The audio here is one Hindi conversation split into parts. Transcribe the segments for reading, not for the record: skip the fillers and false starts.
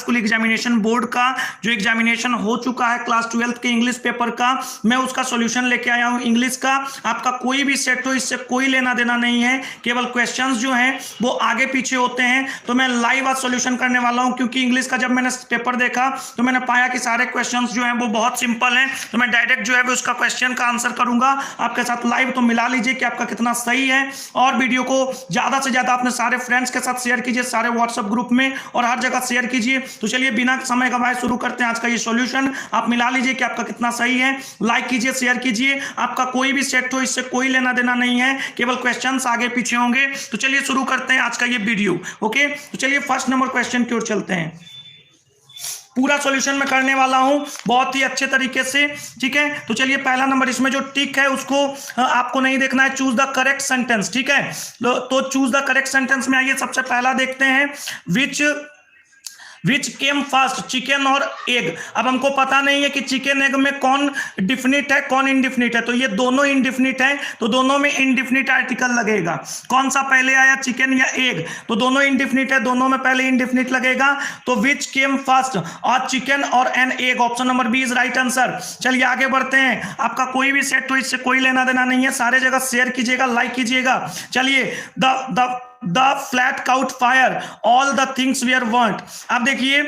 स्कूल एग्जामिनेशन बोर्ड का जो एग्जामिनेशन हो चुका है क्लास 12th के इंग्लिश पेपर का, मैं उसका सॉल्यूशन लेके आया हूं इंग्लिश का। आपका कोई भी सेट हो, इससे कोई लेना देना नहीं है, केवल क्वेश्चंस जो हैं वो आगे पीछे होते हैं। तो मैं लाइव आज सॉल्यूशन करने वाला हूं, क्योंकि इंग्लिश का जब मैंने पेपर देखा तो मैंने पाया कि सारे क्वेश्चंस जो हैं वो बहुत सिंपल हैं। तो मैं डायरेक्ट जो है वो उसका क्वेश्चन का आंसर करूंगा आपके साथ लाइव। तो मिला लीजिए कि आपका कितना सही है, और वीडियो को ज्यादा से ज्यादा अपने सारे फ्रेंड्स के साथ शेयर कीजिए, सारे व्हाट्सएप ग्रुप में और हर जगह शेयर कीजिए। तो चलिए बिना समय गवाए शुरू करते हैं आज का ये सॉल्यूशन। आप मिला लीजिए कि आपका कितना सही है, लाइक कीजिए, शेयर कीजिए। आपका कोई भी सेट हो, इससे कोई लेना देना नहीं है, केवल क्वेश्चंस आगे पीछे होंगे। तो चलिए शुरू करते हैं आज का ये वीडियो। ओके, तो चलिए फर्स्ट नंबर क्वेश्चन की ओर चलते हैं। पूरा सॉल्यूशन मैं करने वाला हूं बहुत ही अच्छे तरीके से, ठीक है। तो चलिए पहला नंबर, इसमें जो टिक है उसको आपको नहीं देखना है, चूज द करेक्ट सेंटेंस, ठीक है। तो चूज द करेक्ट सेंटेंस में आइए सबसे पहला देखते हैं, विच केम फर्स्ट, चिकन और एग। अब हमको पता नहीं है कि चिकन एग में कौन डिफिनिट है कौन इनडिफिनिट है, तो ये दोनों इनडिफिनिट है, तो दोनों में इनडिफिनिट आर्टिकल लगेगा। कौन सा पहले आया, चिकन या एग? तो दोनों इनडिफिनिट है, दोनों में पहले इनडिफिनिट लगेगा। तो विच केम फर्स्ट, और चिकन और an egg, option number B is right answer. चलिए आगे बढ़ते हैं। आपका कोई भी सेट हो, इससे कोई लेना देना नहीं है, सारे जगह शेयर कीजिएगा, लाइक कीजिएगा। चलिए the flat caught fire all the things we are want. अब देखिए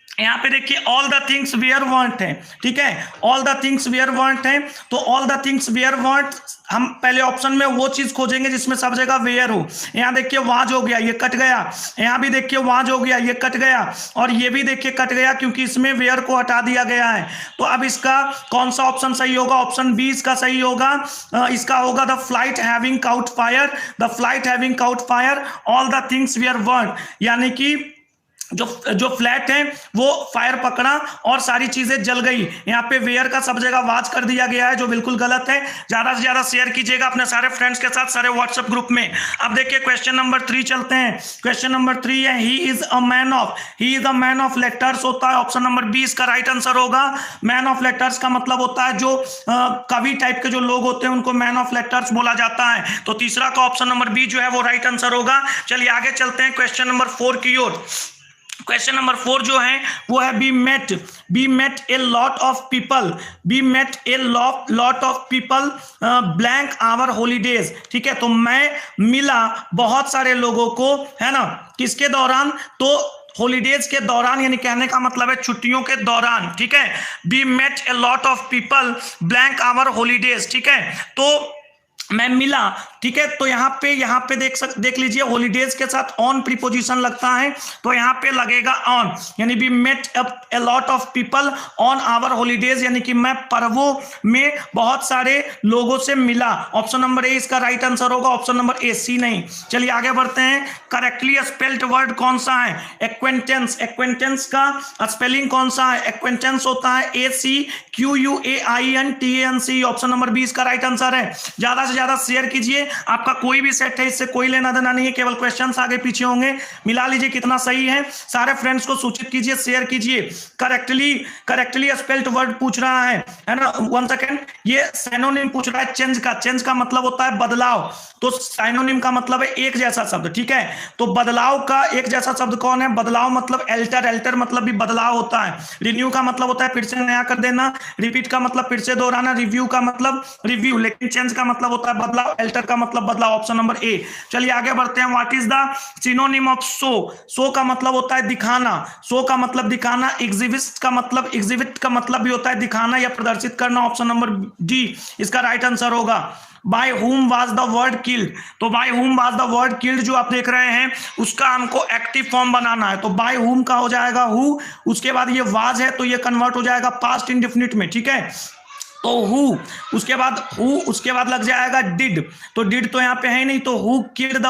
यहां पे देखिए all the things were want है, ठीक है, all the things were want है। तो all the things were want, हम पहले ऑप्शन में वो चीज खोजेंगे जिसमें सब जगह वेयर हो। यहां देखिए वाज हो गया, ये कट गया। यहां भी देखिए वाज हो गया, ये कट गया। और ये भी देखिए कट गया, क्योंकि इसमें वेयर को हटा दिया गया है। तो अब इसका कौन सा ऑप्शन सही होगा? ऑप्शन बी इसका सही होगा। इसका होगा the flight having caught fire, the flight having caught fire all the things were want, यानी कि जो फ्लैट है वो फायर पकड़ा और सारी चीजें जल गई। यहाँ पे वेयर का सब जगह वाच कर दिया गया है, जो बिल्कुल गलत है। ज्यादा से ज्यादा शेयर कीजिएगा अपने सारे फ्रेंड्स के साथ, सारे व्हाट्सएप ग्रुप में। अब देखिए क्वेश्चन नंबर 3 चलते हैं। क्वेश्चन नंबर 3 है he is a man of letters होता है, ऑप्शन नंबर बी इसका राइट आंसर होगा। मैन ऑफ लेटर्स का मतलब होता है जो कवि टाइप के जो लोग होते हैं उनको मैन ऑफ लेटर्स बोला जाता है। तो तीसरा का ऑप्शन नंबर बी जो है वो राइट आंसर होगा। चलिए आगे चलते हैं क्वेश्चन नंबर 4 की ओर। क्वेश्चन नंबर 4 जो है वो है we met a lot of people, blank our holidays, ठीक है। तो मैं मिला बहुत सारे लोगों को, है ना, किसके दौरान? तो हॉलीडेज के दौरान, यानी कहने का मतलब है छुट्टियों के दौरान, ठीक है। We met a lot of people blank our holidays, ठीक है। तो मैं मिला, ठीक है। तो यहाँ पे देख लीजिए हॉलीडेज के साथ ऑन प्रीपोजिशन लगता है, तो यहाँ पे लगेगा ऑन, यानी we met a lot of people on our holidays, यानी कि मैं पर्वों में बहुत सारे लोगों से मिला। ऑप्शन नंबर ए इसका राइट आंसर होगा, ऑप्शन नंबर ए, सी नहीं। चलिए आगे बढ़ते हैं। करेक्टली स्पेल्ड वर्ड कौन सा है? एक्वेंटेंस का स्पेलिंग कौन सा है? एक्वेंटेंस होता है ACQUAINTANC, ऑप्शन नंबर बी इसका राइट आंसर है। ज्यादा से ज्यादा शेयर कीजिए। आपका कोई भी सेट है, इससे कोई लेना देना नहीं है, केवल क्वेश्चंस आगे पीछे होंगे। मिला लीजिए कितना सही है, सारे फ्रेंड्स को सूचित कीजिए, शेयर कीजिए। करेक्टली स्पेल्ड वर्ड पूछ रहा है ना। 1 सेकेंड, ये सिनोनिम पूछ रहा है चेंज का मतलब होता है बदलाव। तो सिनोनिम का मतलब है एक जैसा शब्द, ठीक है। तो बदलाव का एक जैसा शब्द कौन है? बदलाव मतलब एल्टर मतलब भी बदलाव होता है। रिन्यू का मतलब होता है फिर से नया कर देना, रिपीट का मतलब फिर से दोहराना, रिव्यू का मतलब रिव्यू, लेकिन चेंज का मतलब होता है बदलाव, एल्टर का मतलब बदलाव, ऑप्शन नंबर ए। चलिए आगे बढ़ते हैं। What is the synonym of show का मतलब होता है दिखाना, शो का मतलब दिखाना। एग्जिबिट का मतलब भी होता है दिखाना या प्रदर्शित करना, ऑप्शन नंबर डी इसका राइट आंसर होगा। By whom was the word killed, तो by whom was the word killed जो आप देख रहे हैं उसका हमको एक्टिव फॉर्म बनाना है। तो बाय हुम का हो जाएगा हु, उसके बाद ये वाज है तो ये कन्वर्ट हो जाएगा पास्ट इंडेफिनिट में, ठीक है। तो हु, उसके बाद लग जाएगा डिड, तो डिड तो यहाँ पे है ही नहीं, तो who killed the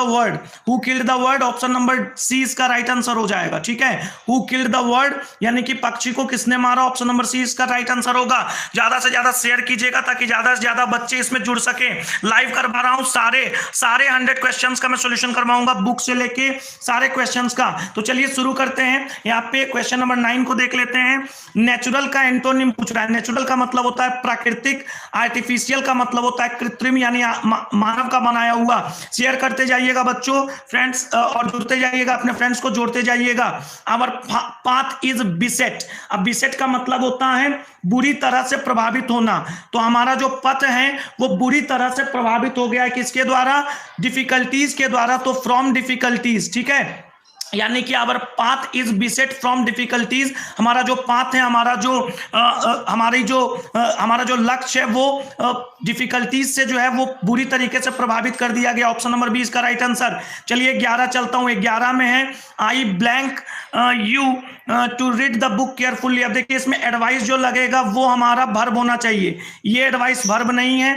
word, option number C इसका राइट आंसर हो जाएगा, ठीक है। हु किल्ड द वर्ड, यानी कि पक्षी को किसने मारा, ऑप्शन नंबर सी इसका राइट आंसर होगा। ज्यादा से ज्यादा शेयर कीजिएगा ताकि ज्यादा से ज्यादा बच्चे इसमें जुड़ सके। लाइव करवा रहा हूं सारे 100 क्वेश्चंस का मैं सॉल्यूशन करवाऊंगा, बुक से लेके सारे क्वेश्चंस का। तो चलिए शुरू करते हैं। यहाँ पे क्वेश्चन नंबर 9 को देख लेते हैं। नेचुरल का एंटोनिम पूछ रहा है। नेचुरल का मतलब होता है प्राकृतिक, आर्टिफिशियल का मतलब होता है कृत्रिम यानी मानव का बनाया हुआ। शेयर करते जाइएगा बच्चों फ्रेंड्स, और जुड़ते जाइएगा, अपने फ्रेंड्स को जोड़ते जाइएगा। Our path is बिसेट। अब बिसेट का मतलब होता है बुरी तरह से प्रभावित होना। तो हमारा जो पथ है वो बुरी तरह से प्रभावित हो गया है, किसके द्वारा? डिफिकल्टीज के द्वारा। तो फ्रॉम डिफिकल्टीज, ठीक है, यानी कि our path is beset from difficulties. हमारा जो पाथ है, हमारा जो लक्ष्य है वो डिफिकल्टीज से जो है वो बुरी तरीके से प्रभावित कर दिया गया। ऑप्शन नंबर बी इसका राइट आंसर। चलिए 11 चलता हूं। 11 में है I blank you to read the book carefully. अब देखिए इसमें एडवाइस जो लगेगा वो हमारा वर्ब होना चाहिए। ये एडवाइस वर्ब नहीं है,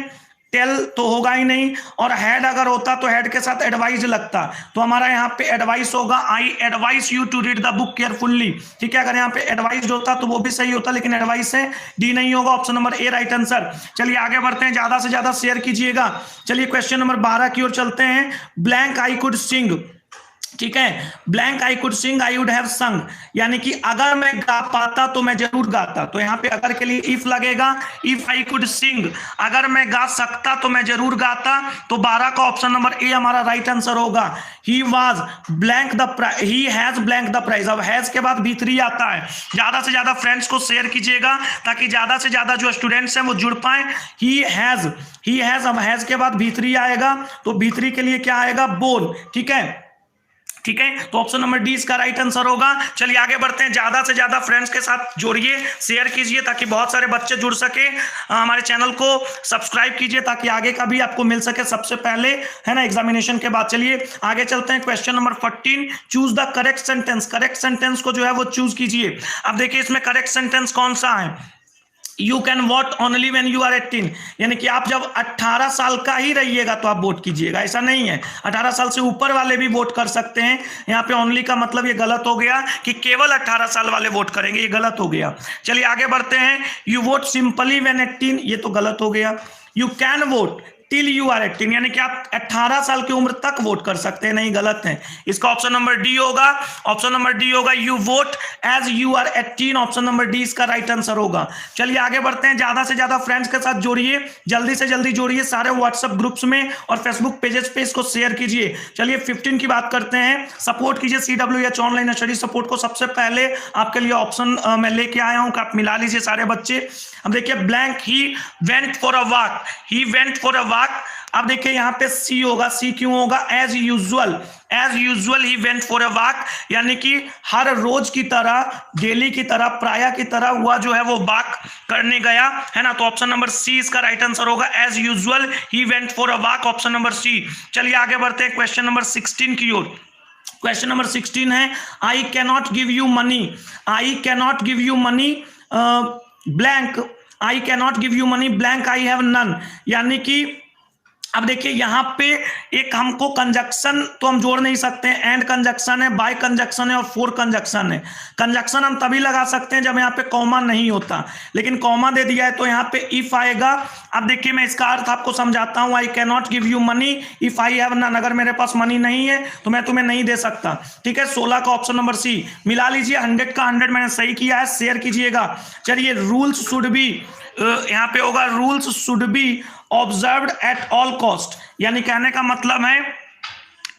टेल तो होगा ही नहीं, और हेड अगर होता तो हेड के साथ एडवाइस लगता। तो हमारा यहाँ पे एडवाइस होगा I advise you to read the book carefully. ठीक है, अगर यहाँ पे एडवाइस होता तो वो भी सही होता, लेकिन एडवाइस है, डी नहीं होगा। Option number A right answer. चलिए आगे बढ़ते हैं, ज्यादा से ज्यादा शेयर कीजिएगा। चलिए क्वेश्चन नंबर 12 की ओर चलते हैं। ब्लैंक आई कुड सिंग, ठीक है, blank I could sing I would have संग, यानी कि अगर मैं गा पाता तो मैं जरूर गाता। तो यहाँ पे अगर के लिए इफ लगेगा, इफ आई कुड सिंग, अगर मैं गा सकता तो मैं जरूर गाता। तो 12 का ऑप्शन नंबर ए हमारा राइट आंसर होगा। He was blank the he has blank the prize. अब हैज के बाद V3 आता है। ज्यादा से ज्यादा फ्रेंड्स को शेयर कीजिएगा ताकि ज्यादा से ज्यादा जो स्टूडेंट्स हैं वो जुड़ पाए। ही हैज, अब हैज के बाद V3 आएगा, तो V3 के लिए क्या आएगा? बोल, ठीक है, ठीक है, तो ऑप्शन नंबर डी इसका राइट आंसर होगा। चलिए आगे बढ़ते हैं, ज्यादा से ज्यादा फ्रेंड्स के साथ जोड़िए, शेयर कीजिए ताकि बहुत सारे बच्चे जुड़ सके। हमारे चैनल को सब्सक्राइब कीजिए ताकि आगे का भी आपको मिल सके सबसे पहले, है ना, एग्जामिनेशन के बाद। चलिए आगे चलते हैं, question number 14, choose the correct sentence. Correct sentence को जो है वो चूज कीजिए। अब देखिए इसमें करेक्ट सेंटेंस कौन सा है? You can vote only when you are 18, यानी कि आप जब 18 साल का ही रहिएगा तो आप वोट कीजिएगा, ऐसा नहीं है। 18 साल से ऊपर वाले भी वोट कर सकते हैं। यहाँ पे ओनली का मतलब ये गलत हो गया कि केवल 18 साल वाले वोट करेंगे, ये गलत हो गया। चलिए आगे बढ़ते हैं। यू वोट सिंपली व्हेन 18, ये तो गलत हो गया। You can vote till you are 18, यानी कि आप 18 साल की उम्र तक वोट कर सकते हैं, नहीं, गलत है। इसका ऑप्शन नंबर डी होगा। ऑप्शन नंबर डी होगा you vote as you are 18, option number D इसका राइट आंसर होगा। चलिए आगे बढ़ते हैं, ज्यादा से ज्यादा फ्रेंड्स के साथ जोड़िए, जल्दी से जल्दी जोड़िए, सारे व्हाट्सएप ग्रुप्स में और फेसबुक पेजेस पे इसको शेयर कीजिए। चलिए 15 की बात करते हैं। सपोर्ट कीजिए CWH ऑनलाइन स्टडी सपोर्ट को। सबसे पहले आपके लिए ऑप्शन मैं लेके आया हूं कि आप मिला लीजिए सारे बच्चे। अब देखिए blank he went for a walk, he went for a walk. अब देखिए यहाँ पे सी होगा, सी क्यों होगा? As usual he went for a walk, यानी कि हर रोज की तरह, डेली की तरह, प्राय की तरह हुआ जो है वो वॉक करने गया, है ना। तो ऑप्शन नंबर सी इसका राइट आंसर होगा। As usual he went for a walk, option number C. चलिए आगे बढ़ते हैं क्वेश्चन नंबर 16 की ओर। क्वेश्चन नंबर 16 है I cannot give you money, I cannot give you money blank, I cannot give you money blank I have none, यानी कि अब देखिए यहाँ पे एक हमको कंजक्शन तो हम जोड़ नहीं सकते हैं, एंड कंजक्शन है, बाय कंजक्शन है और फोर कंजक्शन है। कंजक्शन हम तभी लगा सकते हैं जब यहाँ पे कॉमा नहीं होता, लेकिन कॉमा दे दिया है तो यहाँ पे इफ आएगा। अब देखिए मैं इसका अर्थ आपको समझाता हूँ। I can not give you money if I have none, अगर मेरे पास मनी नहीं है तो मैं तुम्हें नहीं दे सकता, ठीक है। 16 का ऑप्शन नंबर सी मिला लीजिए। 100 का 100 मैंने सही किया है, शेयर कीजिएगा। चलिए रूल्स शुड बी, यहाँ पे होगा rules should be observed at all cost, यानी कहने का मतलब है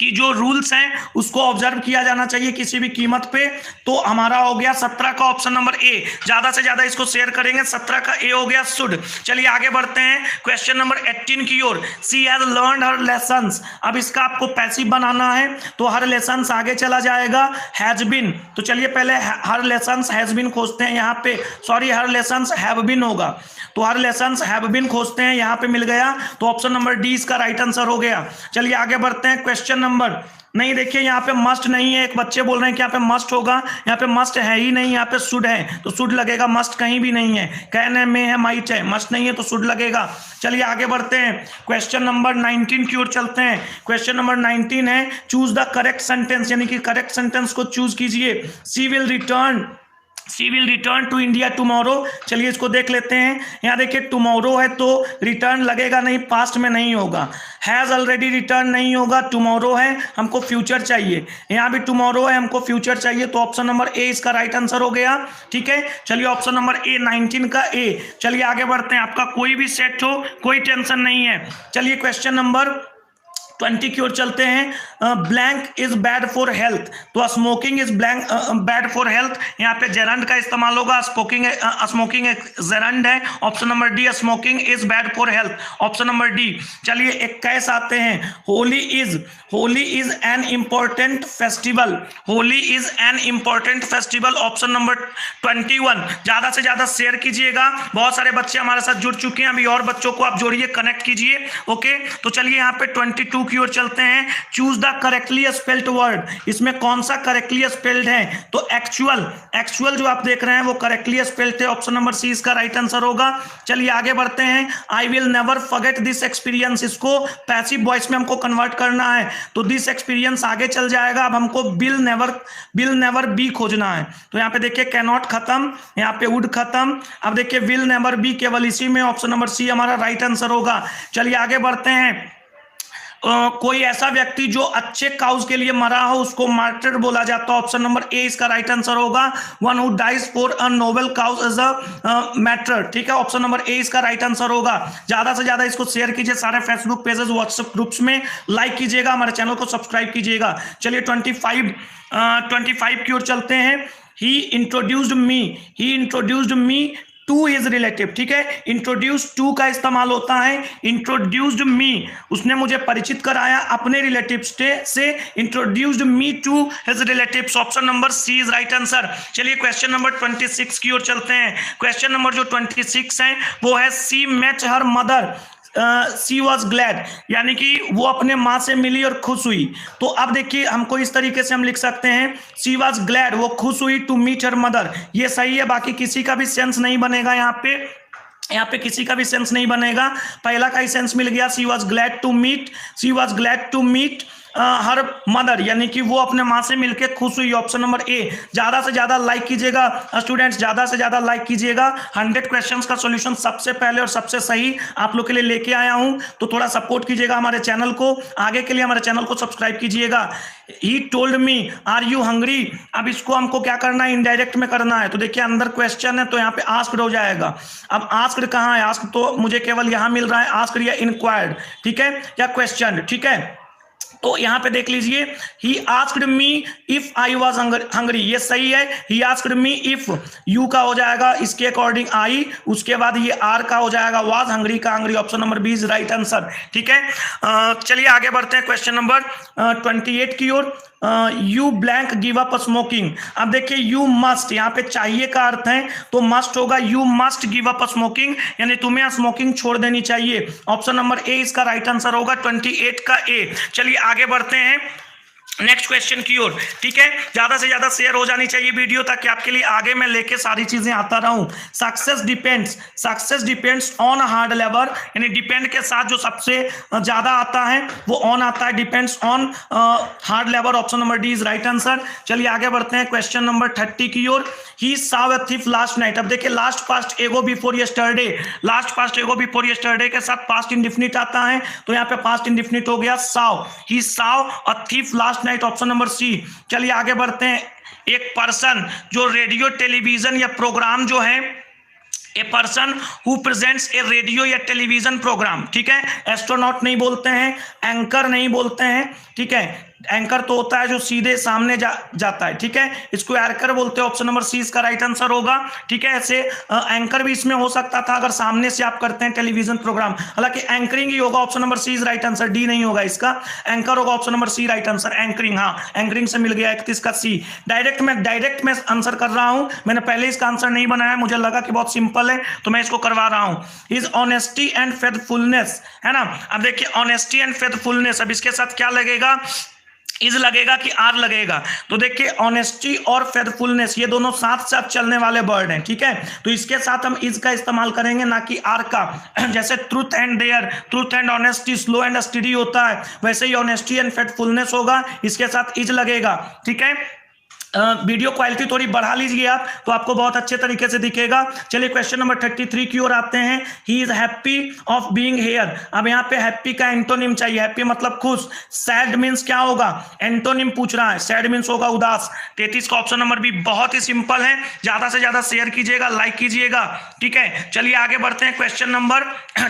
कि जो रूल्स हैं उसको ऑब्जर्व किया जाना चाहिए किसी भी कीमत पे। तो हमारा हो गया 17 का ऑप्शन नंबर ए, ज्यादा से ज्यादा इसको शेयर करेंगे। 17 का ए हो गया शुड। चलिए आगे बढ़ते हैं क्वेश्चन नंबर 18 की ओर। सी हैज लर्नड हर लेसन्स, अब इसका आपको पैसिव बनाना है तो हर लेसन्स आगे चला जाएगा हैज बीन। तो चलिए पहले हर लेसन्स हैज बीन खोजते हैं, यहाँ पे sorry her lessons have been होगा, तो हर लेसन्स हैव बीन खोजते हैं, यहाँ पे मिल गया। तो ऑप्शन नंबर डी इसका राइट आंसर हो गया। चलिए आगे बढ़ते हैं क्वेश्चन नंबर, नहीं देखिए यहाँ पे मस्ट नहीं है, एक बच्चे बोल रहे हैं कि यहाँ पे मस्ट होगा, यहाँ पे मस्ट है ही नहीं, यहाँ पे शुड है तो शुड लगेगा, मस्ट कहीं भी नहीं है, कहने में है, माइट है, मस्ट नहीं है तो शुड लगेगा। चलिए आगे बढ़ते हैं क्वेश्चन नंबर 19 की ओर चलते हैं। क्वेश्चन नंबर 19 है चूज द करेक्ट सेंटेंस, यानी कि करेक्ट सेंटेंस को चूज कीजिए। She will return she will return to India tomorrow. चलिए इसको देख लेते हैं। यहाँ देखिए टुमारो है तो रिटर्न लगेगा नहीं, पास्ट में नहीं होगा। हैज ऑलरेडी रिटर्न नहीं होगा, टुमारो है, हमको फ्यूचर चाहिए। यहाँ भी टुमारो है, हमको फ्यूचर चाहिए, तो ऑप्शन नंबर ए इसका राइट आंसर हो गया। ठीक है, चलिए ऑप्शन नंबर ए 19 का ए। चलिए आगे बढ़ते हैं, आपका कोई भी सेट हो कोई टेंशन नहीं है। चलिए क्वेश्चन नंबर 20 की ओर चलते हैं। Blank is bad for health, तो smoking is blank bad for health, यहाँ पे जेरंड का इस्तेमाल होगा। स्मोकिंग एक जेरंड है। Option number D smoking is bad for health, option number D. चलिए 21 आते हैं। Holi is an important festival, Holi is an important festival, option number 21। ज्यादा से ज्यादा शेयर कीजिएगा, बहुत सारे बच्चे हमारे साथ जुड़ चुके हैं, अभी और बच्चों को आप जोड़िए, कनेक्ट कीजिए। ओके, तो चलिए यहाँ पे 22 की ओर चलते हैं। Choose the correctly spelled word, इसमें कौन सा करेक्टली स्पेल्ड है? तो एक्चुअल जो आप देख रहे हैं वो करेक्टली स्पेल्ड है, ऑप्शन नंबर सी इसका राइट आंसर होगा। चलिए आगे बढ़ते हैं। I will never forget this experience, इसको पैसिव वॉइस में हमको कन्वर्ट करना है, तो दिस एक्सपीरियंस आगे चल जाएगा। अब हमको विल नेवर बी खोजना है, तो यहाँ पे देखिए कैनॉट खत्म, यहाँ पे वुड खत्म। अब देखिए विल नेवर बी केवल इसी में, ऑप्शन नंबर सी हमारा राइट आंसर होगा। चलिए आगे बढ़ते हैं। कोई ऐसा व्यक्ति जो अच्छे काउज के लिए मरा हो उसको मार्टिर बोला जाता है, ऑप्शन नंबर ए इसका राइट आंसर होगा। One who dies for a noble cause is a martyr, ठीक है, ऑप्शन नंबर ए इसका राइट आंसर होगा। ज्यादा से ज्यादा इसको शेयर कीजिए, सारे फेसबुक पेजेस व्हाट्सएप ग्रुप्स में लाइक कीजिएगा, हमारे चैनल को सब्सक्राइब कीजिएगा। चलिए 25 की ओर चलते हैं। He introduced me to his relative, ठीक है, इंट्रोड्यूस टू का इस्तेमाल होता है। इंट्रोड्यूस्ड मी, उसने मुझे परिचित कराया अपने रिलेटिव से, introduced me to his relatives, option number C is right answer. चलिए क्वेश्चन नंबर 26 की ओर चलते हैं। क्वेश्चन नंबर जो 26 है वो है she met her mother, she was glad, यानी कि वो अपने माँ से मिली और खुश हुई। तो अब देखिए हमको इस तरीके से हम लिख सकते हैं, सी वॉज ग्लैड, वो खुश हुई टू मीट हर मदर, ये सही है। बाकी किसी का भी सेंस नहीं बनेगा, यहाँ पे किसी का भी सेंस नहीं बनेगा। पहला का ही सेंस मिल गया, she was glad to meet her mother, यानी कि वो अपने माँ से मिलकर खुश हुई, ऑप्शन नंबर ए। ज्यादा से ज्यादा लाइक कीजिएगा स्टूडेंट्स, ज्यादा से ज्यादा लाइक कीजिएगा। 100 क्वेश्चंस का सॉल्यूशन सबसे पहले और सबसे सही आप लोग के लिए लेके आया हूं, तो थोड़ा सपोर्ट कीजिएगा हमारे चैनल को। आगे के लिए हमारे चैनल को सब्सक्राइब कीजिएगा। He told me are you hungry, अब इसको हमको क्या करना है, इनडायरेक्ट में करना है। तो देखिए अंदर क्वेश्चन है तो यहाँ पे आस्क्ड हो जाएगा। अब आस्क्ड कहाँ है, आस्क्ड तो मुझे केवल यहाँ मिल रहा है, आस्क्ड या इंक्वायर्ड, ठीक है, या क्वेश्चन, ठीक है। तो यहां पे देख लीजिए, he asked me if I was hungry, ये सही है। He asked me if, you का हो जाएगा इसके अकॉर्डिंग आई, उसके बाद ये आर का हो जाएगा वाज, हंग्री का hungry, option number B is right answer, ठीक है। चलिए आगे बढ़ते हैं क्वेश्चन नंबर 28 की ओर। You blank give up smoking, अब देखिए यू मस्ट, यहाँ पे चाहिए का अर्थ है तो मस्ट होगा, you must give up smoking, यानी तुम्हें स्मोकिंग छोड़ देनी चाहिए, ऑप्शन नंबर ए इसका राइट आंसर होगा, 28 का ए। चलिए आगे बढ़ते हैं नेक्स्ट क्वेश्चन की ओर, ठीक है। ज्यादा से ज्यादा शेयर हो जानी चाहिए वीडियो, ताकि आपके लिए आगे मैं लेके सारी चीजें आता रहूं। Success depends on hard labour, यानी डिपेंड के साथ जो सबसे ज्यादा आता है वो ऑन आता है, depends on hard labour, option number D is right answer. चलिए आगे बढ़ते हैं क्वेश्चन नंबर 30 की ओर। ही saw a thief last night, अब देखिए लास्ट पास्ट एगो बिफोर यस्टरडे, लास्ट पास्ट एगो बिफोर यस्टरडे के साथ पास्ट इंडिफिनिट आता है, तो यहाँ पे पास्ट इंडिफिनिट हो गया saw, he saw a thief last night, option number C. चलिए आगे बढ़ते हैं। एक पर्सन जो रेडियो टेलीविजन या प्रोग्राम जो है, a person who presents A radio या टेलीविजन प्रोग्राम, ठीक है, एस्ट्रोनॉट नहीं बोलते हैं, एंकर नहीं बोलते हैं, ठीक है, एंकर तो होता है जो सीधे सामने जाता है, ठीक है, इसको एंकर बोलते हैं, ऑप्शन नंबर सी इसका राइट आंसर होगा, ठीक है। ऐसे एंकर भी इसमें हो सकता था अगर सामने से आप करते हैं टेलीविजन प्रोग्राम, हालांकि एंकरिंग ही होगा, option number C is right answer, D नहीं होगा इसका, एंकर होगा, option number C right answer. Anchoring, हाँ एंकरिंग से मिल गया 31 का सी। डायरेक्ट में आंसर कर रहा हूं, मैंने पहले इसका आंसर नहीं बनाया, मुझे लगा कि बहुत सिंपल है तो मैं इसको करवा रहा हूं। इज ऑनेस्टी एंड फेथफुलनेस, है ना। अब देखिए ऑनेस्टी एंड फेथफुलनेस, अब इसके साथ क्या लगेगा, इज लगेगा कि आर लगेगा, तो देखिए ऑनेस्टी और फेथफुलनेस ये दोनों साथ साथ चलने वाले वर्ड हैं, ठीक है, तो इसके साथ हम इज का इस्तेमाल करेंगे ना कि आर का। जैसे truth and dare, truth and honesty, slow and steady होता है, वैसे ही ऑनेस्टी एंड फेथफुलनेस होगा, इसके साथ इज लगेगा, ठीक है। वीडियो क्वालिटी थोड़ी बढ़ा लीजिए आप, तो आपको बहुत अच्छे तरीके से दिखेगा। चलिए क्वेश्चन नंबर 33 की ओर आते हैं। He is happy of being here. अब यहाँ पे हैप्पी का एंटोनिम चाहिए। हैप्पी मतलब खुश, सैड मीन्स क्या होगा, एंटोनिम पूछ रहा है, सैड मीन्स होगा उदास। 33 का ऑप्शन नंबर बी बहुत ही सिंपल है। ज्यादा से ज्यादा शेयर कीजिएगा, लाइक कीजिएगा, ठीक है। चलिए आगे बढ़ते हैं क्वेश्चन नंबर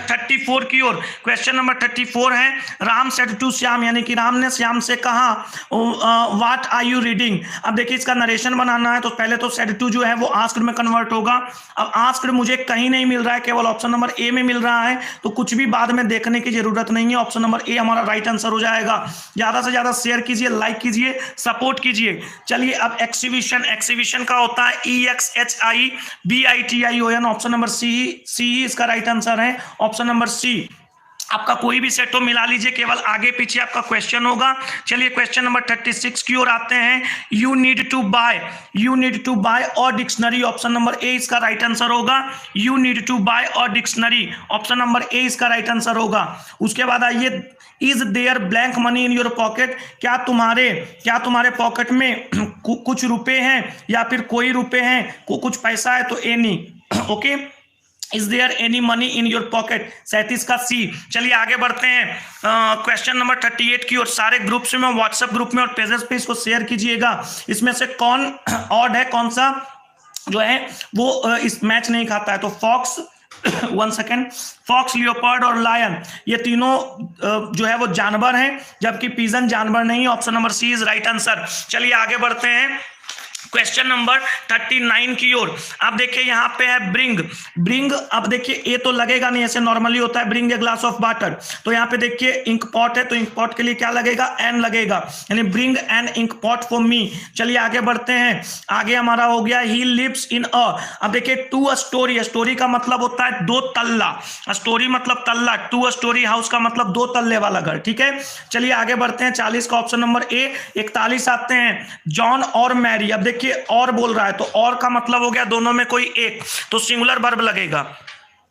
34 की ओर। क्वेश्चन नंबर 34 है, राम सेड टू श्याम, यानी कि राम ने श्याम से कहा व्हाट आर यू रीडिंग। अब देखिए इसका नरेशन बनाना है, तो पहले तो सेड टू जो है वो आस्क्ड में कन्वर्ट होगा। अब आस्क्ड मुझे कहीं नहीं मिल रहा है, केवल ऑप्शन नंबर ए में मिल रहा है, तो कुछ भी बाद में देखने की जरूरत नहीं है। ऑप्शन नंबर ए हमारा राइट आंसर हो जाएगा। ज्यादा से ज्यादा शेयर कीजिए, लाइक कीजिए, सपोर्ट कीजिए। चलिए अब एक्सिबिशन, एक्सिबिशन का होता है EXHIBITION। ऑप्शन नंबर सी इसका राइट आंसर है, ऑप्शन नंबर सी। आपका कोई भी सेट हो मिला लीजिए, केवल आगे पीछे आपका क्वेश्चन होगा। चलिए क्वेश्चन नंबर 36 की ओर आते हैं। You need to buy or dictionary. Option number A इसका राइट आंसर होगा। You need to buy or dictionary, option number A इसका राइट आंसर होगा। उसके बाद आइए, is there blank money in your pocket. क्या तुम्हारे पॉकेट में कुछ रुपए हैं या फिर कोई रुपए हैं, कुछ पैसा है, तो any, okay. Is there any money in your pocket, 37 का सी। चलिए आगे बढ़ते हैं क्वेश्चन नंबर 38 की ओर। सारे ग्रुप्स में, व्हाट्सएप ग्रुप में और पेजेस पे इसको शेयर कीजिएगा। इसमें से कौन ऑड है, कौन सा जो है वो इस मैच नहीं खाता है। तो फॉक्स 1 सेकेंड, फॉक्स, लियोपर्ड और लायन, ये तीनों जो है वो जानवर हैं, जबकि पिजन जानवर नहीं। Option number C is right answer. चलिए आगे बढ़ते हैं क्वेश्चन नंबर 39 की ओर। अब देखिए यहाँ पे है ब्रिंग। अब देखिए ये तो लगेगा नहीं, ऐसे नॉर्मली होता है bring a glass of water. तो यहाँ पे देखिए इंक पॉट है, तो इंक पॉट के लिए क्या लगेगा, एन लगेगा, यानी bring an ink pot for me. चलिए आगे बढ़ते हैं। आगे हमारा हो गया ही लिव्स इन अ। अब देखिए टू अ स्टोरी, स्टोरी का मतलब होता है दो तल्ला, स्टोरी मतलब तल्ला, टू अ स्टोरी हाउस का मतलब दो तल्ले वाला घर, ठीक है। चलिए आगे बढ़ते हैं 40 का ऑप्शन नंबर ए। 41 आते हैं, जॉन और मैरी। अब देखिए और बोल रहा है, तो और का मतलब हो गया दोनों में कोई एक, तो सिंगुलर वर्ब लगेगा।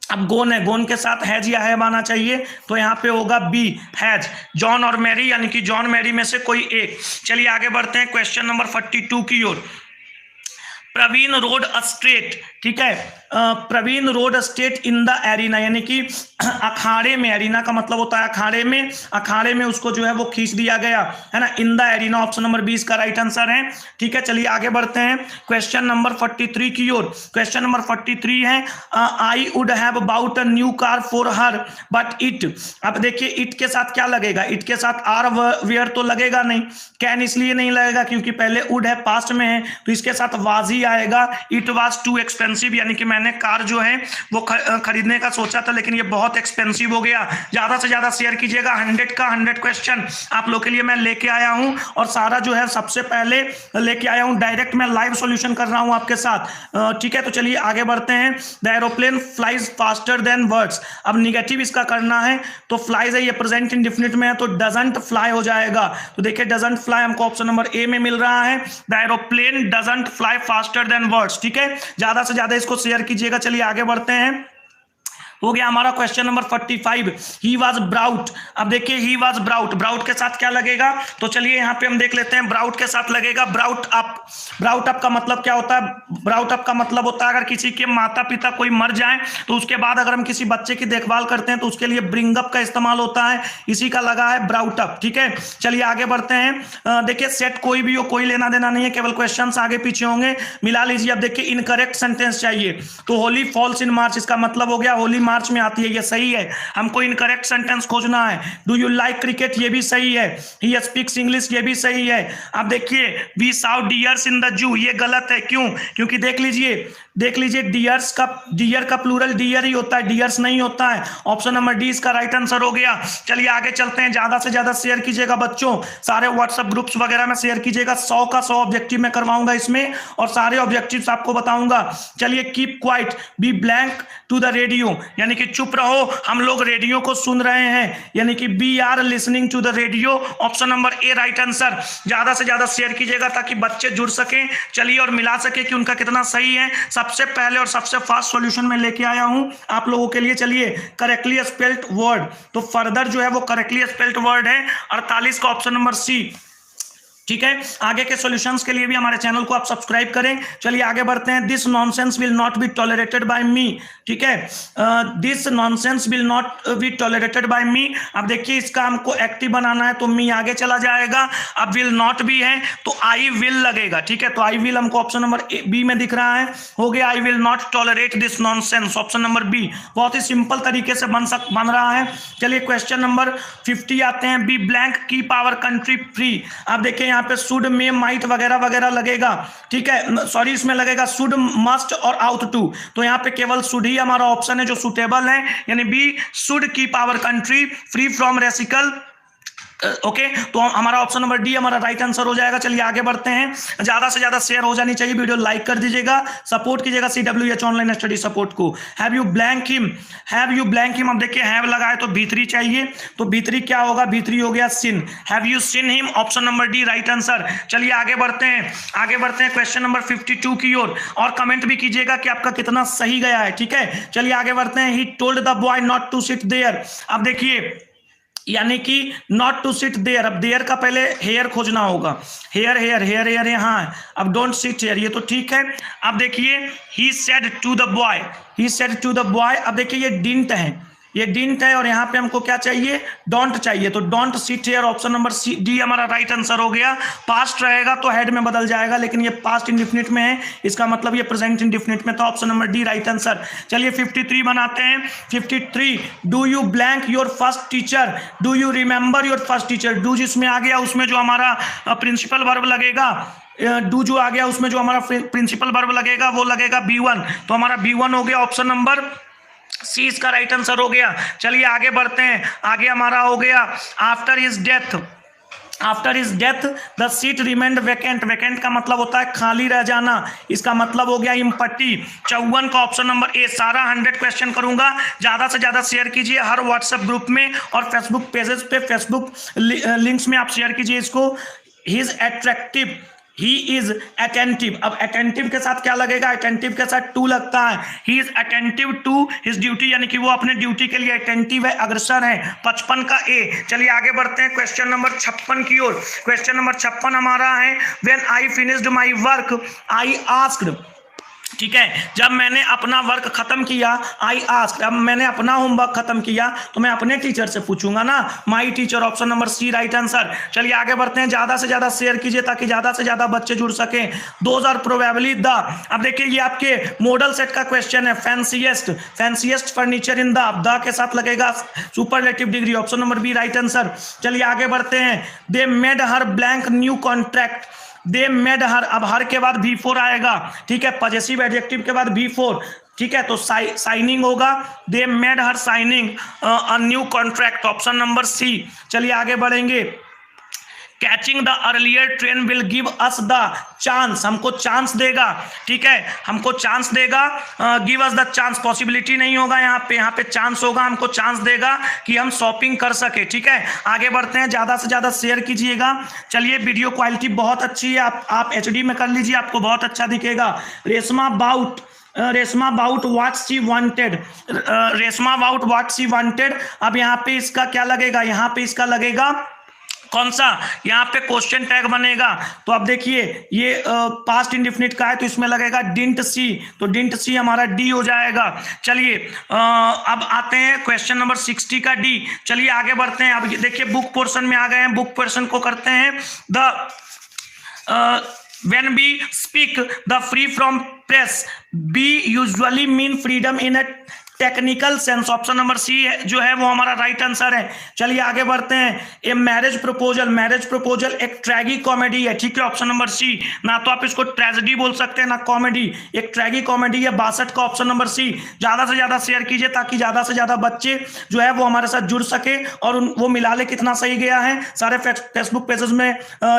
अब गोन है, गोन के साथ हैज या हैव आना चाहिए, तो यहाँ पे होगा बी, हैज। जॉन और मैरी, यानी कि जॉन मैरी में से कोई एक। चलिए आगे बढ़ते हैं क्वेश्चन नंबर 42 की ओर। प्रवीण रोड स्ट्रेट, ठीक है, Praveen rode straight in the arena, यानी कि अखाड़े में, एरिना का मतलब होता है अखाड़े में उसको जो है वो खींच दिया गया है ना, इन द एरिना। ऑप्शन नंबर 20 का राइट आंसर है, ठीक है। चलिए आगे बढ़ते हैं क्वेश्चन नंबर 43 की ओर। क्वेश्चन नंबर 43 है, I would have bought a new car for her but it. अब देखिए इट के साथ क्या लगेगा, इट के साथ आर वेयर तो लगेगा नहीं, कैन इसलिए नहीं लगेगा क्योंकि पहले वुड है, पास्ट में है, तो इसके साथ वाज ही आएगा। इट वाज टू एक्सपेंसिव, यानी कि मैंने कार जो है वो खरीदने का सोचा था, लेकिन ये बहुत एक्सपेंसिव हो गया। ज्यादा से ज्यादा शेयर कीजिएगा। 100 का 100 क्वेश्चन आप लोग के लिए मैं लेके आया हूं, और सारा जो है सबसे पहले लेके आया हूं, डायरेक्ट मैं लाइव सॉल्यूशन कर रहा हूं आपके साथ, ठीक है। तो चलिए आगे बढ़ते हैं। The aeroplane flies faster than words. अब निगेटिव इसका करना है, तो फ्लाइज है, ये प्रेजेंट इंडेफिनिट में है, तो डजंट फ्लाई हो जाएगा। तो देखिए डजंट फ्लाई हमको ऑप्शन नंबर ए में मिल रहा है। The aeroplane doesn't fly faster than words, ठीक है। ज्यादा से ज्यादा इसको शेयर कीजिएगा। चलिए आगे बढ़ते हैं। हो गया हमारा question number 45, he was brought. अब देखिए ही वाज ब्राउट, ब्राउट के साथ क्या लगेगा, तो चलिए यहाँ पे हम देख लेते हैं। ब्राउट के साथ लगेगा ब्राउट अप। ब्राउट अप का मतलब क्या होता है, ब्राउट अप का मतलब होता है अगर किसी के माता पिता कोई मर जाए, तो उसके बाद अगर हम किसी बच्चे की देखभाल करते हैं तो उसके लिए ब्रिंग अप का इस्तेमाल होता है, इसी का लगा है ब्राउट अप, ठीक है। चलिए आगे बढ़ते हैं। देखिए सेट कोई भी हो, कोई लेना देना नहीं है, केवल क्वेश्चन आगे पीछे होंगे, मिला लीजिए। अब देखिए इनकरेक्ट सेंटेंस चाहिए, तो होली फॉल्स इन मार्च, इसका मतलब हो गया होली मार्च में आती है, ये सही है। हमको इनकरेक्ट सेंटेंस खोजना है। डू यू लाइक क्रिकेट, ये भी सही है। ही स्पीक्स इंग्लिश, ये भी सही है। अब देखिए वी साउ डियर्स इन द जू, ये गलत है, क्यों, क्योंकि देख लीजिए डियर का प्लूरल डियर ही होता है, डियर्स नहीं होता है। ऑप्शन नंबर डी इसका राइट आंसर हो गया। चलिए आगे चलते हैं। ज्यादा से ज्यादा शेयर कीजिएगा बच्चों, सारे व्हाट्सएप ग्रुप्स वगैरह में शेयर कीजिएगा। 100 का 100 ऑब्जेक्टिव में करवाऊंगा इसमें, और सारे ऑब्जेक्टिव्स आपको बताऊंगा। चलिए keep quiet, be blank to the radio, यानी कि चुप रहो, हम लोग रेडियो को सुन रहे हैं, यानी कि be are listening to the radio. Option number A right answer. ज्यादा से ज्यादा शेयर कीजिएगा ताकि बच्चे जुड़ सकें, चलिए, और मिला सके कि उनका कितना सही है। सबसे पहले और सबसे फास्ट सॉल्यूशन में लेके आया हूं आप लोगों के लिए। चलिए करेक्टली स्पेल्ड वर्ड, तो फर्दर जो है वो करेक्टली स्पेल्ड वर्ड है, 48 का ऑप्शन नंबर सी। ठीक है, आगे के सॉल्यूशंस के लिए भी हमारे चैनल को आप सब्सक्राइब करें। चलिए आगे बढ़ते हैं। This nonsense will not be tolerated by me. ठीक है, this nonsense will not be tolerated by me. अब देखिए इसका हमको एक्टिव बनाना है तो मी आगे चला जाएगा। अब विल नॉट भी है तो आई विल लगेगा। ठीक है, तो आई विल हमको ऑप्शन नंबर बी में दिख रहा है, हो गया I will not tolerate this nonsense, option number B. बहुत ही सिंपल तरीके से बन रहा है। चलिए क्वेश्चन नंबर 50 आते हैं। Be blank keep our country free. अब देखिए यहाँ पे शुड में माइट वगैरह वगैरह लगेगा। ठीक है, सॉरी इसमें लगेगा शुड मस्ट और आउट टू, तो यहाँ पे केवल शुड ही हमारा ऑप्शन है जो सुटेबल है, यानी we should keep our country free from racial. Okay, तो हमारा ऑप्शन नंबर डी हमारा राइट आंसर हो जाएगा। चलिए आगे बढ़ते हैं। ज्यादा से ज्यादा शेयर हो जानी चाहिए, वीडियो लाइक कर दीजिएगा, सपोर्ट कीजिएगा CWH ऑनलाइन स्टडी सपोर्ट को। Have you blank him, have you blank him. अब देखिए हैव लगाए तो B3 चाहिए, तो B3 क्या होगा, B3 हो गया seen. Have you seen him, option number D right answer. चलिए आगे बढ़ते हैं, आगे बढ़ते हैं क्वेश्चन नंबर 52 की ओर, और कमेंट भी कीजिएगा कि आपका कितना सही गया है। ठीक है, चलिए आगे बढ़ते हैं। He told the boy not to sit there. अब देखिए यानी कि नॉट टू सिट देयर, अब देयर का पहले हेयर खोजना होगा, हेयर हेयर हेयर हेयर यहाँ, अब डोंट सिट हेयर, ये तो ठीक है। अब देखिए he said to the boy, he said to the boy. अब देखिए ये डिंट है, ये डिंट है, और यहाँ पे हमको क्या चाहिए, डोंट चाहिए, तो don't sit here, option number C D हमारा राइट आंसर हो गया। पास्ट रहेगा तो हेड में बदल जाएगा, लेकिन ये पास्ट इंडिफिनिट में है, इसका मतलब ये प्रेजेंट इंडिफिनिट में, तो option number D right answer. चलिए 53 बनाते हैं। 53, do you blank your first teacher, do you remember your first teacher. Do जिसमें आ गया उसमें जो हमारा प्रिंसिपल वर्ब लगेगा, डू जो आ गया उसमें जो हमारा प्रिंसिपल वर्ब लगेगा वो लगेगा B1, तो हमारा B1 हो गया, ऑप्शन नंबर सी इसका राइट आंसर हो गया। चलिए आगे बढ़ते हैं। आगे हमारा हो गया after his death, after his death the seat remained vacant. Vacant का मतलब होता है खाली रह जाना, इसका मतलब हो गया इम्पटी। 54 का ऑप्शन नंबर ए। सारा 100 क्वेश्चन करूंगा, ज्यादा से ज्यादा शेयर कीजिए हर व्हाट्सएप ग्रुप में और फेसबुक पेजेस पे, फेसबुक लिंक्स में आप शेयर कीजिए इसको। He is attractive, he is attentive. अब अटेंटिव के साथ क्या लगेगा, अटेंटिव के साथ टू लगता है। He is attentive to his duty, यानी कि वो अपने ड्यूटी के लिए अटेंटिव है, अग्रसर है। 55 का ए। चलिए आगे बढ़ते हैं क्वेश्चन नंबर 56 की ओर। क्वेश्चन नंबर 56 हमारा है when I finished my work I asked. ठीक है, जब मैंने अपना वर्क खत्म किया, आई आस्क्ड, अब मैंने अपना होमवर्क खत्म किया तो मैं अपने टीचर से पूछूंगा ना, my teacher, option number C right answer. चलिए आगे बढ़ते हैं। ज्यादा से ज्यादा शेयर कीजिए ताकि ज्यादा से ज्यादा बच्चे जुड़ सके। Those are probably the. अब देखिए ये आपके मॉडल सेट का क्वेश्चन है। फैंसीएस्ट, फैंसीएस्ट फर्नीचर इन द के साथ लगेगा superlative degree, option number B right answer. चलिए आगे बढ़ते हैं। They made her blank new contract, they made her, अब हर के बाद V4 आएगा। ठीक है, पॉजेसिव एडजेक्टिव के बाद V4। ठीक है, तो साइनिंग होगा, they made her signing a new contract, option number C. चलिए आगे बढ़ेंगे। Catching the earlier train will give us the chance, हमको चांस देगा। ठीक है, हमको चांस देगा, give us the chance possibility नहीं होगा यहाँ पे चांस होगा, हमको चांस देगा कि हम शॉपिंग कर सके। ठीक है, आगे बढ़ते हैं। ज्यादा से ज्यादा शेयर कीजिएगा। चलिए वीडियो क्वालिटी बहुत अच्छी है, आप HD में कर लीजिए, आपको बहुत अच्छा दिखेगा। Reshma bout, Reshma bout what she wanted, Reshma bout what she wanted. अब यहाँ पे इसका क्या लगेगा, यहाँ पे इसका लगेगा कौन सा, यहाँ पे क्वेश्चन टैग बनेगा। तो अब देखिए ये पास्ट इंडिफिनिट का है तो इसमें लगेगा डिंट सी, तो डिंट सी हमारा डी हो जाएगा। चलिए अब आते हैं क्वेश्चन नंबर 60 का डी। चलिए आगे बढ़ते हैं। अब देखिए बुक पोर्शन में आ गए हैं, बुक पोर्शन को करते हैं। The when we speak the free from press, we usually mean freedom in a technical sense, option number C जो है वो हमारा राइट आंसर है। चलिए आगे बढ़ते हैं। A marriage proposal, marriage proposal एक ट्रैगी कॉमेडी है। ठीक है, ऑप्शन नंबर सी। ना तो आप इसको ट्रेजेडी बोल सकते हैं ना कॉमेडी, एक ट्रैगी कॉमेडी है। 62 का ऑप्शन नंबर सी। ज्यादा से ज्यादा शेयर कीजिए ताकि ज्यादा से ज्यादा बच्चे जो है वो हमारे साथ जुड़ सके और वो मिला ले कितना सही गया है। सारे फेसबुक पेजेस में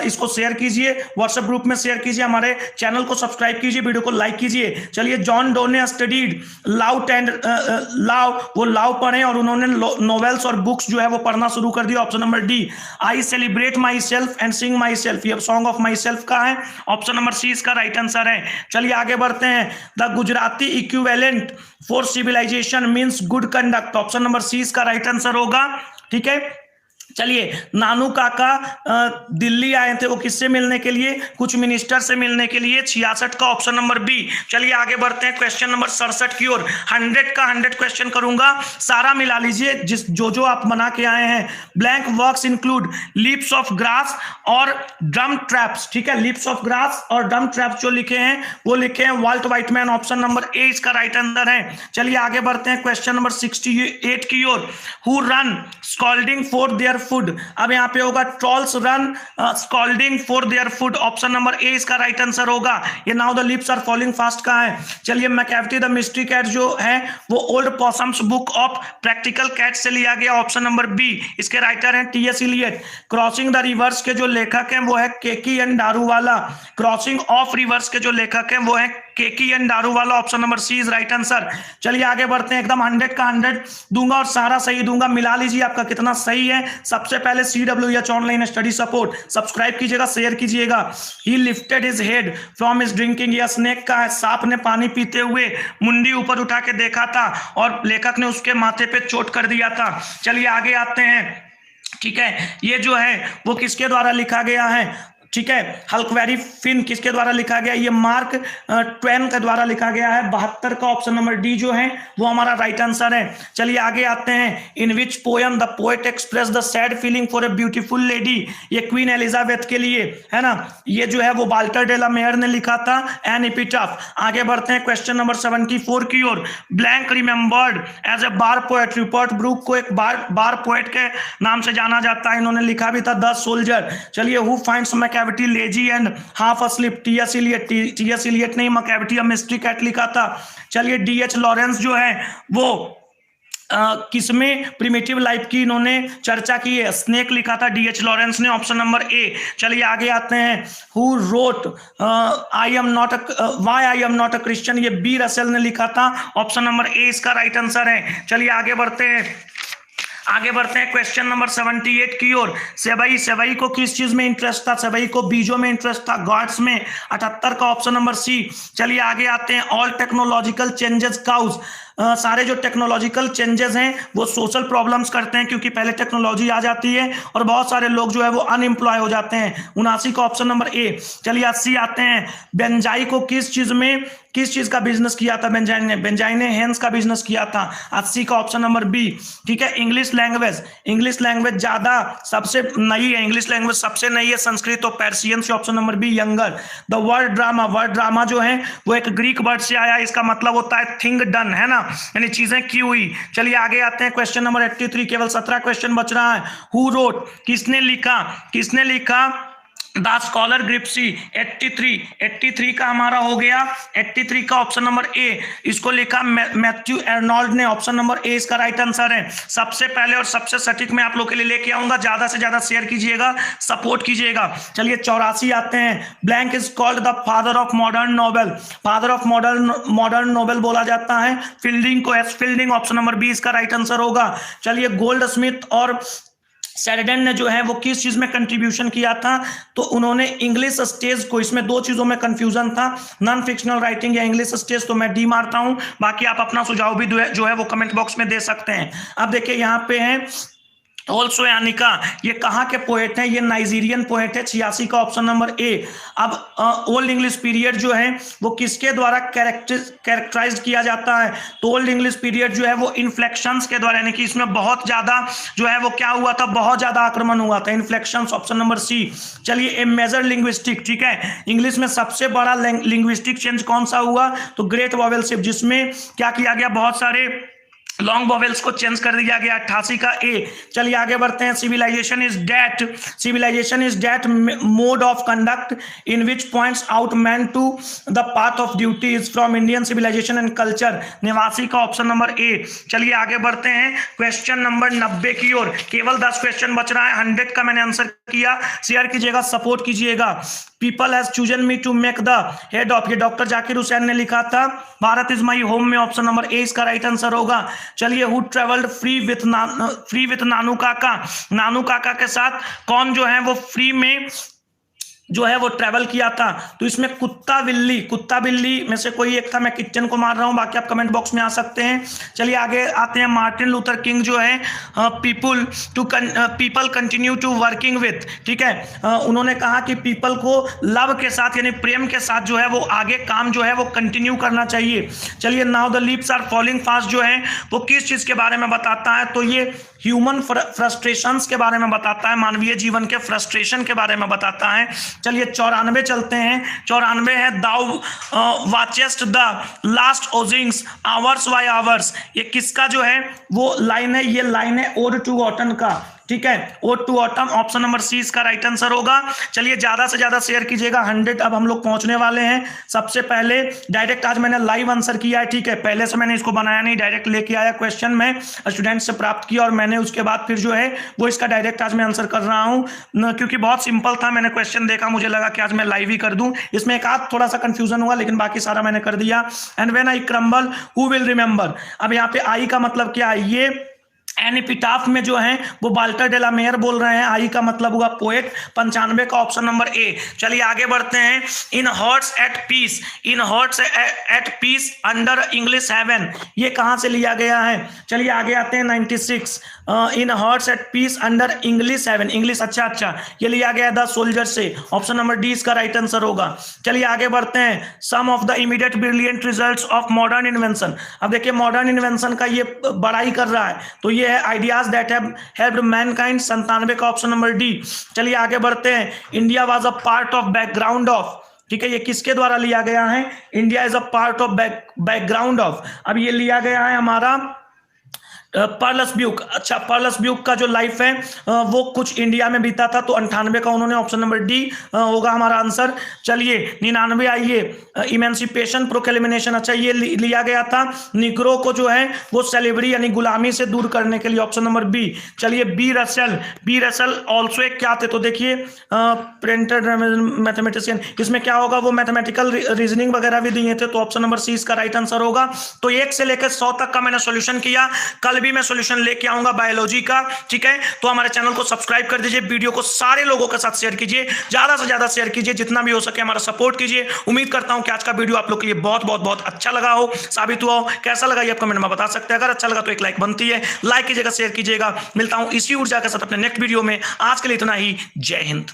इसको शेयर कीजिए, व्हाट्सएप ग्रुप में शेयर कीजिए, हमारे चैनल को सब्सक्राइब कीजिए, वीडियो को लाइक कीजिए। चलिए जॉन डो ने स्टडीड लाउड एंड लाव, वो लाव पढ़े और उन्होंने नॉवेल्स और बुक्स जो है वो पढ़ना शुरू कर दिया, option number D. I celebrate my self and Singh my self, ये सॉन्ग ऑफ माई सेल्फ का है, ऑप्शन नंबर सी इसका राइट आंसर है। चलिए आगे बढ़ते हैं। The Gujarati equivalent for civilization means good conduct, option number C इसका राइट आंसर होगा। ठीक है, चलिए, नानू काका दिल्ली आए थे, वो किससे मिलने के लिए? कुछ मिनिस्टर से मिलने के लिए। 66 का ऑप्शन नंबर बी। चलिए आगे बढ़ते हैं क्वेश्चन नंबर 67 की ओर। 100 का 100 क्वेश्चन करूंगा, सारा मिला लीजिए जो आप बना के आए हैं। Blank works include leaps of grass और ड्रम ट्रैप्स। ठीक है, लीप्स ऑफ ग्रास और ड्रम ट्रैप्स जो लिखे हैं वो लिखे हैं Walt Whitman. Option number A इसका राइट आंसर है। चलिए आगे बढ़ते हैं क्वेश्चन नंबर 68 की ओर। Who ran scolding for their food. अब यहाँ पे होगा trolls ran scolding for their food. Option number A इसका राइट आंसर होगा। ये now the leaves are falling fast का है। चलिए, मैकैविटी द मिस्ट्री कैट जो है वो old possum's book of practical cat से लिया गया। Option number B. इसके राइटर हैं T S. Eliot. Crossing the rivers के जो लेखक हैं वो है Keki N Daruwalla. Crossing of rivers के जो लेखक हैं वो है Keki N Daruwalla. Option number C is right answer. चलिए आगे बढ़ते हैं, एकदम 100 का 100 दूंगा और सारा सही दूंगा, मिला लीजिए आपका कितना सही है। सबसे पहले CWH online study support subscribe कीजिएगा, शेयर कीजिएगा। ही lifted his head from his drinking. यह स्नेक का है, सांप ने पानी पीते हुए मुंडी ऊपर उठा के देखा था और लेखक ने उसके माथे पे चोट कर दिया था। चलिए आगे आते हैं। ठीक है, ये जो है वो किसके द्वारा लिखा गया है? ठीक है, हल्कवेरी फिन किसके द्वारा लिखा गया? ये मार्क ट्वेन के द्वारा लिखा गया है। 72 का ऑप्शन नंबर डी जो है वो हमारा राइट आंसर है। चलिए आगे आते हैं। In which poem the poet express the sad feeling for a beautiful lady. ये क्वीन एलिजाबेथ के लिए है ना, ये जो है वो वाल्टर डे ला मेयर ने लिखा था, एन एपिटाफ। आगे बढ़ते हैं क्वेश्चन नंबर 74 की ओर। Blank remembered as a war poet. Rupert Brooke को एक बार पोएट के नाम से जाना जाता है, इन्होंने लिखा भी था द सोल्जर। चलिए, who finds Macavity lazy and half asleep. T S. Eliot ने मैकैविटी अ मिस्ट्री कैट लिखा था। चलिए, D.H. लॉरेंस जो है वो किसमें प्रिमिटिव लाइफ की इन्होंने चर्चा की है? स्नेक लिखा था D.H. लॉरेंस ने। ऑप्शन नंबर ए। चलिए आगे आते हैं। Who wrote why I am not a Christian. ये बी रसेल ने लिखा था। ऑप्शन नंबर ए इसका राइट आंसर है। चलिए आगे बढ़ते हैं क्वेश्चन नंबर 78 की ओर। सेवई को किस चीज में इंटरेस्ट था? सेवई को बीजों में इंटरेस्ट था, गॉड्स में। 78 का ऑप्शन नंबर सी। चलिए आगे आते हैं। All technological changes cause. सारे जो टेक्नोलॉजिकल चेंजेस हैं वो सोशल प्रॉब्लम्स करते हैं, क्योंकि पहले टेक्नोलॉजी आ जाती है और बहुत सारे लोग जो है वो अनएम्प्लॉय हो जाते हैं। 79 का ऑप्शन नंबर ए। चलिए 80 आते हैं। बेंजाई को किस चीज का बिजनेस किया था? बेंजाई ने हेंस का बिजनेस किया था। 80 का ऑप्शन नंबर बी। ठीक है, इंग्लिश लैंग्वेज ज्यादा सबसे नई है, इंग्लिश लैंग्वेज सबसे नई है संस्कृत और पर्शियन से। Option number B younger. The word drama जो है वो एक ग्रीक वर्ड से आया, इसका मतलब होता है थिंग डन, है ना, यानी चीजें की हुई। चलिए आगे आते हैं क्वेश्चन नंबर 83। केवल 17 क्वेश्चन बच रहा है। हु रोट किसने लिखा द स्कॉलर ग्रिप्सी। 83 का हमारा हो गया। 83 का ऑप्शन नंबर ए, इसको लिखा मैथ्यू एर्नोल्ड ने। ऑप्शन नंबर ए इसका राइट आंसर है। सबसे पहले और सबसे सटीक मैं आप लोग के लिए लेके आऊंगा, ज्यादा से ज्यादा शेयर कीजिएगा, सपोर्ट कीजिएगा। चलिए 84 आते हैं। Blank is called the father of modern novel. Father of modern novel बोला जाता है फील्डिंग को। S Fielding. Option number B इसका राइट आंसर होगा। चलिए, गोल्ड स्मिथ और शेरिडन ने जो है वो किस चीज में कंट्रीब्यूशन किया था? तो उन्होंने इंग्लिश स्टेज को, इसमें दो चीजों में कंफ्यूजन था, नॉन फिक्शनल राइटिंग या इंग्लिश स्टेज, तो मैं डी मारता हूं। बाकी आप अपना सुझाव भी जो है वो कमेंट बॉक्स में दे सकते हैं। अब देखिए यहाँ पे है ऑल्सो यानिका। ये कहाँ के पोएट हैं? ये नाइजीरियन पोएट है। 86 का ऑप्शन नंबर ए। अब ओल्ड इंग्लिश पीरियड जो है वो किसके द्वारा कैरेक्टराइज किया जाता है? तो ओल्ड इंग्लिश पीरियड जो है वो इन्फ्लेक्शंस के द्वारा, यानी कि इसमें बहुत ज्यादा जो है वो क्या हुआ था, बहुत ज्यादा आक्रमण हुआ था, इन्फ्लेक्शंस। Option number C. चलिए, ए मेजर लिंग्विस्टिक। ठीक है, इंग्लिश में सबसे बड़ा लिंग्विस्टिक चेंज कौन सा हुआ? तो ग्रेट वॉवेल शिफ्ट, जिसमें क्या किया गया, बहुत सारे लॉन्ग वॉवेल्स को चेंज कर दिया गया। 88 का ए। चलिए आगे बढ़ते हैं। Civilization is that mode of conduct in which points out man to the path of duty is from Indian civilization and culture. 89 का ऑप्शन नंबर ए। चलिए आगे बढ़ते हैं क्वेश्चन नंबर 90 की ओर। केवल 10 क्वेश्चन बच रहा है। 100 का मैंने आंसर किया। शेयर कीजिएगा, सपोर्ट कीजिएगा। People has chosen me to make the head of, ये डॉक्टर जाकिर हुसैन ने लिखा था। भारत इज माई होम में। ऑप्शन नंबर ए इसका राइट आंसर होगा। चलिए, who travelled free with Nanu Kaka. Nanu काका के साथ कौन जो है वो फ्री में जो है वो ट्रेवल किया था। तो इसमें कुत्ता बिल्ली में से कोई एक था, मैं किचन को मार रहा हूं, बाकी आप कमेंट बॉक्स में आ सकते हैं। चलिए आगे आते हैं। मार्टिन लूथर किंग जो है people continue to working with, ठीक है, उन्होंने कहा कि पीपल को लव के साथ यानी प्रेम के साथ जो है वो आगे काम जो है वो कंटिन्यू करना चाहिए। चलिए now the leaves are falling fast जो है वो किस चीज के बारे में बताता है, तो ये ह्यूमन फ्रस्ट्रेशंस के बारे में बताता है, मानवीय जीवन के फ्रस्ट्रेशन के बारे में बताता है। चलिए 94 चलते हैं। 94 है thou watchest the last oozings hours by hours. ये किसका जो है वो लाइन है, ये लाइन है ओड टू ऑटन का, ठीक है, ode to autumn. Option number C इसका राइट आंसर होगा। चलिए ज्यादा से ज्यादा शेयर कीजिएगा, 100 अब हम लोग पहुंचने वाले हैं। सबसे पहले डायरेक्ट आज मैंने लाइव आंसर किया है, ठीक है, पहले से मैंने इसको बनाया नहीं, डायरेक्ट लेके आया क्वेश्चन में स्टूडेंट से प्राप्त किया और मैंने उसके बाद फिर जो है वो इसका डायरेक्ट आज मैं आंसर कर रहा हूं, क्योंकि बहुत सिंपल था। मैंने क्वेश्चन देखा, मुझे लगा कि आज मैं लाइव ही कर दूं। इसमें एक आध थोड़ा सा कंफ्यूजन हुआ, लेकिन बाकी सारा मैंने कर दिया। And when I crumble who will remember. अब यहाँ पे आई का मतलब क्या है, ये एपिटाफ में जो है वो वाल्टर डे ला मेयर बोल रहे हैं, आई का मतलब हुआ पोएट। 95 का ऑप्शन नंबर ए। चलिए आगे बढ़ते हैं। In hearts at peace, in hearts at peace under English heaven, ये कहां से लिया गया है। चलिए आगे आते हैं 96। In hearts at peace under English heaven, English अच्छा, ये लिया गया द सोल्जर से। ऑप्शन नंबर डी इसका राइट आंसर होगा। चलिए आगे बढ़ते हैं। Some of the immediate brilliant results of modern invention. अब देखिए मॉडर्न इन्वेंशन का ये बड़ाई कर रहा है, तो ये है ideas that have helped Mankind. 97 का ऑप्शन नंबर डी। चलिए आगे बढ़ते हैं। India was a part of background of, ठीक है, ये किसके द्वारा लिया गया है, India is a part of background of. अब ये लिया गया है हमारा पर्लस ब्यूक। अच्छा, पर्लस ब्यूक का जो लाइफ है वो कुछ इंडिया में बीता था, तो 98 का उन्होंने, ऑप्शन नंबर डी होगा हमारा आंसर। चलिए 99 आइए। इमेंसिपेशन प्रोक्लेमेशन, अच्छा ये लिया गया था निग्रो को जो है वो स्लेवरी यानी गुलामी से दूर करने के लिए, ऑप्शन नंबर बी। चलिए बी रसेल ऑल्सो एक क्या थे, तो देखिए प्रिंटेड मैथमेटिशियन, इसमें क्या होगा वो मैथमेटिकल रीजनिंग वगैरह भी दिए थे, तो ऑप्शन नंबर सी इसका राइट आंसर होगा। तो 1 से लेकर 100 तक का मैंने सॉल्यूशन किया, कल भी मैं सॉल्यूशन लेके आऊंगा बायोलॉजी का, ठीक है। तो हमारे चैनल को सब्सक्राइब कर दीजिए, वीडियो को सारे लोगों के साथ शेयर कीजिए, ज्यादा से ज्यादा शेयर कीजिए, जितना भी हो सके हमारा सपोर्ट कीजिए। उम्मीद करता हूं कि आज का वीडियो आप लोग के लिए बहुत अच्छा लगा हो, साबित हुआ हो। कैसा लगा ये आप कमेंट में बता सकते हैं। अगर अच्छा लगा तो एक लाइक बनती है, लाइक कीजिएगा, शेयर कीजिएगा। मिलता हूं इसी ऊर्जा के साथ अपने नेक्स्ट वीडियो में। आज के लिए इतना ही। जय हिंद।